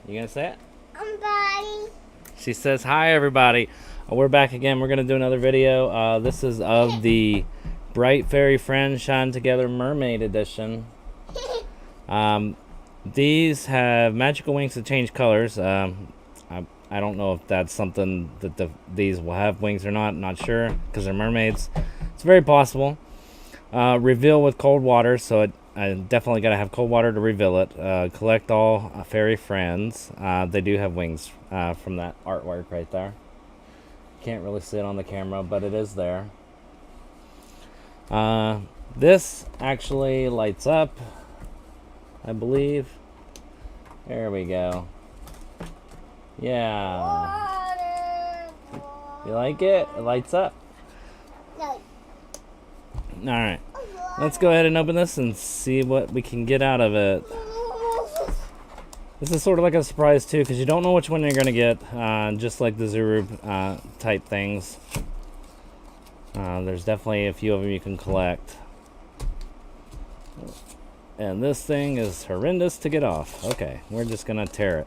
You gonna say it? Bye. She says hi, everybody. We're back again. We're gonna do another video. This is of the Bright Fairy Friends Shine Together Mermaid Edition. These have magical wings to change colors. I don't know if that's something that these will have wings or not. Not sure because they're mermaids. It's very possible. Reveal with cold water, so I definitely got to have cold water to reveal it. Collect all fairy friends. They do have wings from that artwork right there. Can't really see it on the camera, but it is there. This actually lights up, I believe. There we go. Yeah. You like it? It lights up. No. Alright. Let's go ahead and open this and see what we can get out of it. This is sort of like a surprise too, because you don't know which one you're going to get, just like the Zuru type things. There's definitely a few of them you can collect. And this thing is horrendous to get off. Okay, we're just going to tear it.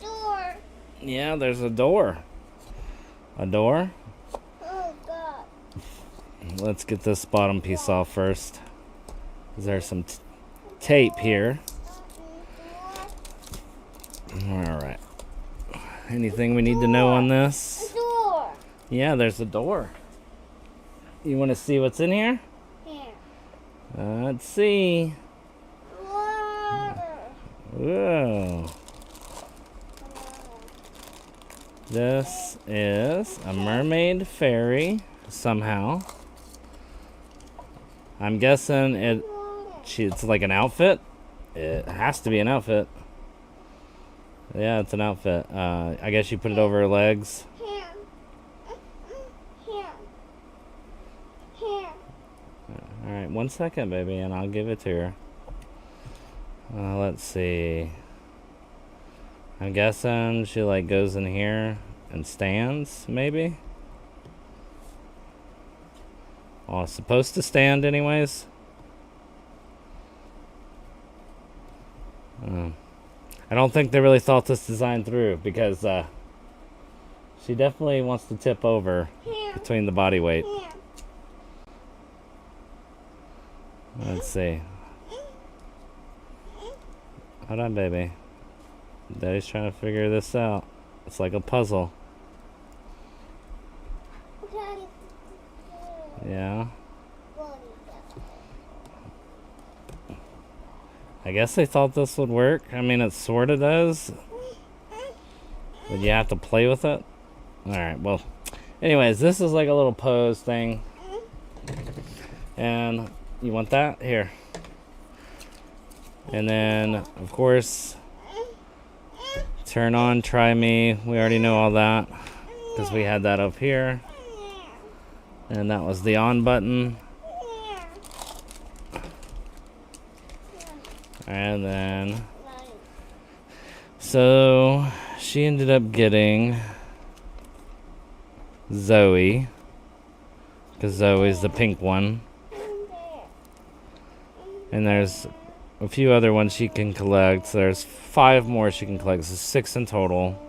Door. Yeah, there's a door. A door? Oh, God. Let's get this bottom piece off first. There's some tape here. Alright. Anything we need to know on this? Door. Yeah, there's a door. You want to see what's in here? Here. Let's see. Water. Whoa. This is a mermaid fairy, somehow. I'm guessing it's like an outfit. It has to be an outfit. Yeah, it's an outfit. I guess you put it over her legs. Here. Here. Here. Alright, 1 second, baby, and I'll give it to her. Let's see. I'm guessing she like goes in here and stands, maybe? Oh, it's supposed to stand anyways. I don't think they really thought this design through because she definitely wants to tip over between the body weight. Here. Let's see. Hold on, baby. Daddy's trying to figure this out. It's like a puzzle. Yeah. I guess they thought this would work. I mean, it sort of does. But you have to play with it. Alright, well. Anyways, this is like a little pose thing. And you want that? Here. And then, of course, turn on, try me. We already know all that. Because we had that up here. And that was the on button. And then, so she ended up getting Zoe, because Zoe's the pink one. And there's a few other ones she can collect. So there's 5 more she can collect. So 6 in total.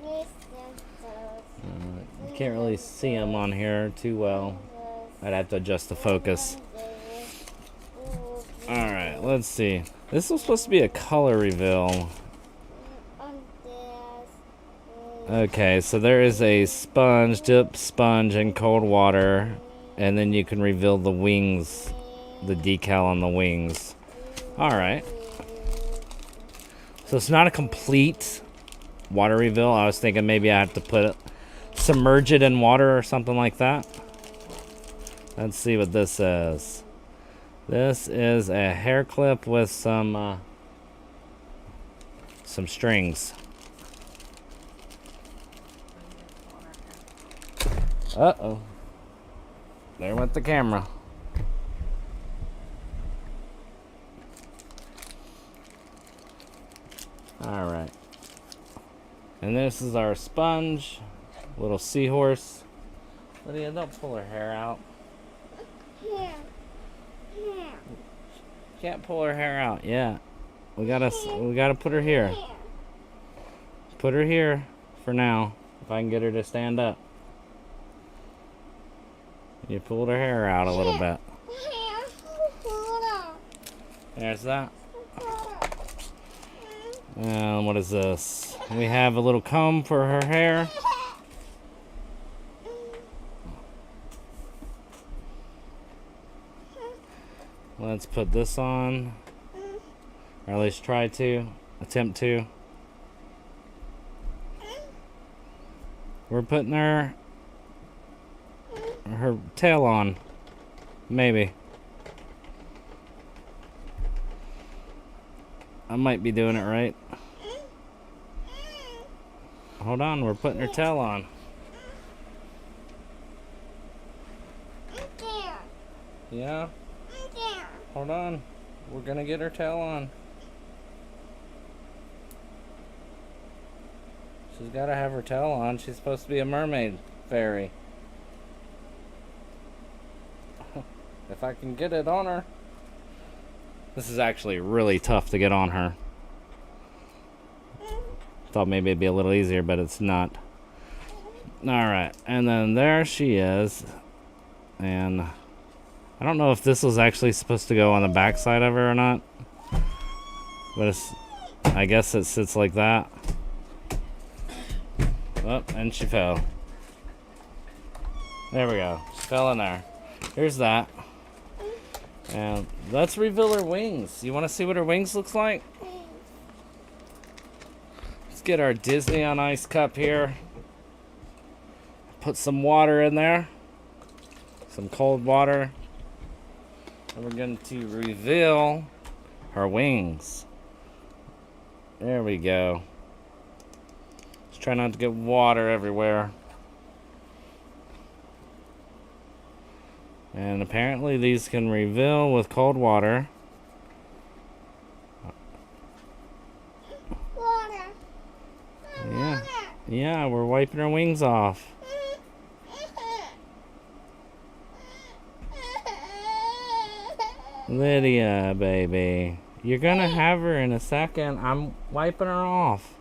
You can't really see them on here too well. I'd have to adjust the focus. Alright, let's see. This was supposed to be a color reveal. Okay, so there is a sponge, dip sponge in cold water, and then you can reveal the wings, the decal on the wings. Alright. So it's not a complete water reveal. I was thinking maybe I have to submerge it in water or something like that. Let's see what this is. This is a hair clip with some strings. Uh-oh. There went the camera. Alright. And this is our sponge. Little seahorse. Lydia, don't pull her hair out. Here. Here. Can't pull her hair out yet. We gotta put her here. Put her here for now. If I can get her to stand up. You pulled her hair out a little bit. Here. Hold on. There's that. And what is this? We have a little comb for her hair. Let's put this on. Or at least try to. Attempt to. We're putting her tail on. Maybe. I might be doing it right. Hold on, we're putting her tail on. There. Yeah? There. Hold on. We're gonna get her tail on. She's gotta have her tail on. She's supposed to be a mermaid fairy. If I can get it on her. This is actually really tough to get on her. Thought maybe it'd be a little easier, but it's not. Alright, and then there she is. And I don't know if this was actually supposed to go on the back side of her or not. But I guess it sits like that. Oh, and she fell. There we go. She fell in there. Here's that. And let's reveal her wings. You want to see what her wings looks like? Let's get our Disney on Ice cup here. Put some water in there. Some cold water. And we're going to reveal her wings. There we go. Just try not to get water everywhere. And apparently these can reveal with cold water. Water. Yeah. Yeah, we're wiping her wings off. Lydia, baby. You're gonna have her in a second. I'm wiping her off.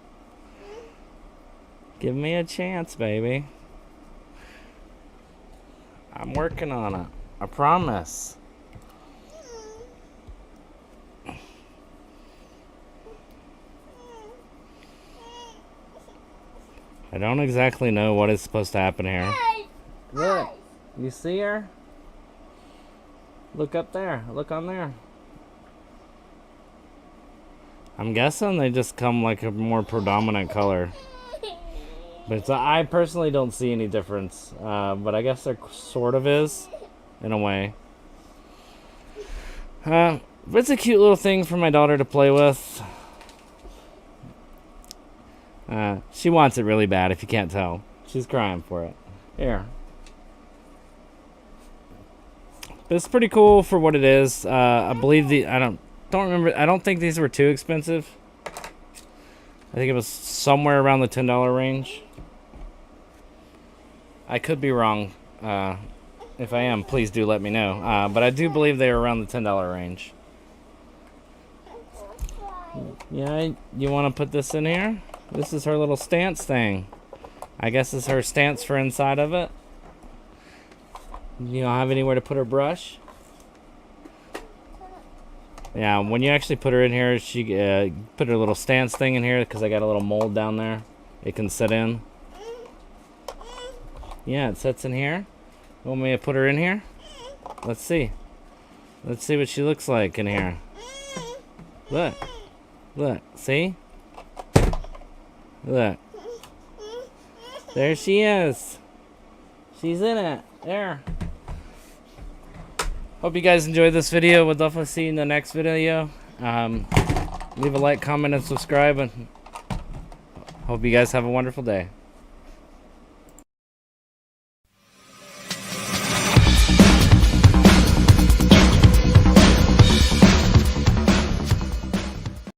Give me a chance, baby. I'm working on it. I promise. I don't exactly know what is supposed to happen here. Look, you see her? Look up there. Look on there. I'm guessing they just come like a more predominant color. But I personally don't see any difference. But I guess there sort of is, in a way. But it's a cute little thing for my daughter to play with. She wants it really bad, if you can't tell. She's crying for it. Here. But it's pretty cool for what it is. I believe I don't remember. I don't think these were too expensive. I think it was somewhere around the $10 range. I could be wrong. If I am, please do let me know. But I do believe they were around the $10 range. Yeah, you want to put this in here? This is her little stance thing. I guess it's her stance for inside of it. You don't have anywhere to put her brush? Yeah, when you actually put her in here, she put her little stance thing in here because I got a little mold down there. It can sit in. Yeah, it sits in here. You want me to put her in here? Let's see. Let's see what she looks like in here. Look. Look. See? Look. There she is. She's in it. There. Hope you guys enjoyed this video. We'll definitely see you in the next video. Leave a like, comment, and subscribe. And hope you guys have a wonderful day.